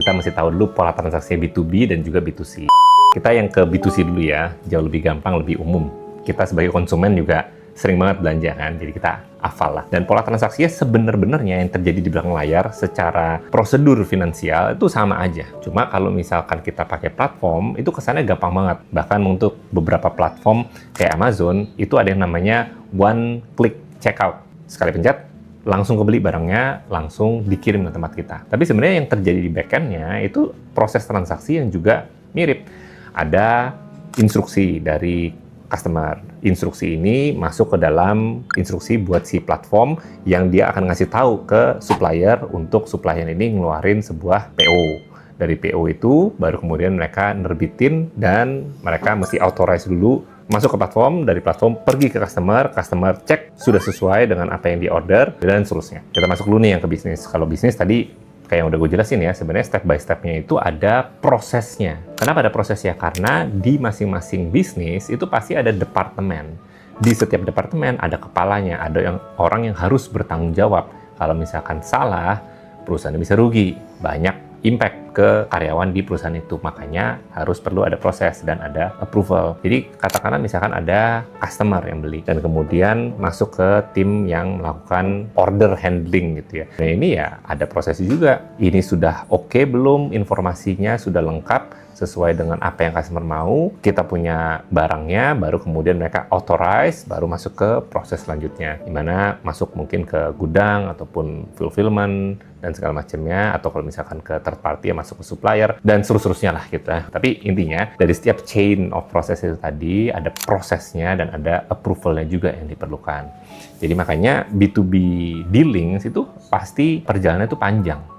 Kita mesti tahu dulu pola transaksi B2B dan juga B2C. Kita yang ke B2C dulu ya, jauh lebih gampang, lebih umum. Kita sebagai konsumen juga sering banget belanja kan, jadi kita hafal lah. Dan pola transaksinya sebenarnya yang terjadi di belakang layar secara prosedur finansial itu sama aja. Cuma kalau misalkan kita pakai platform, itu kesannya gampang banget. Bahkan untuk beberapa platform kayak Amazon, itu ada yang namanya one click checkout. Sekali pencet, langsung kebeli barangnya, langsung dikirim ke tempat kita. Tapi sebenarnya yang terjadi di backend-nya itu proses transaksi yang juga mirip. Ada instruksi dari customer. Instruksi ini masuk ke dalam instruksi buat si platform yang dia akan ngasih tahu ke supplier untuk supplier ini ngeluarin sebuah PO. Dari PO itu baru kemudian mereka nerbitin dan mereka mesti authorize dulu masuk ke platform, dari platform pergi ke customer cek sudah sesuai dengan apa yang di order dan seterusnya. Kita masuk dulu nih yang ke bisnis. Kalau bisnis tadi kayak yang udah gue jelasin ya, sebenarnya step by step-nya itu ada prosesnya. Kenapa ada prosesnya? Karena di masing-masing bisnis itu pasti ada departemen. Di setiap departemen ada kepalanya, ada orang yang harus bertanggung jawab. Kalau misalkan salah, perusahaan bisa rugi. Banyak impact ke karyawan di perusahaan itu. Makanya harus perlu ada proses dan ada approval. Jadi katakanlah misalkan ada customer yang beli dan kemudian masuk ke tim yang melakukan order handling gitu ya. Nah ini ya ada prosesnya juga. Ini sudah oke belum? Informasinya sudah lengkap sesuai dengan apa yang customer mau, kita punya barangnya, baru kemudian mereka authorize, baru masuk ke proses selanjutnya, dimana masuk mungkin ke gudang ataupun fulfillment dan segala macamnya, atau kalau misalkan ke third party ya masuk ke supplier dan seterusnya lah gitu ya. Tapi intinya dari setiap chain of process itu tadi ada prosesnya dan ada approvalnya juga yang diperlukan. Jadi makanya B2B dealings itu pasti perjalanannya itu panjang.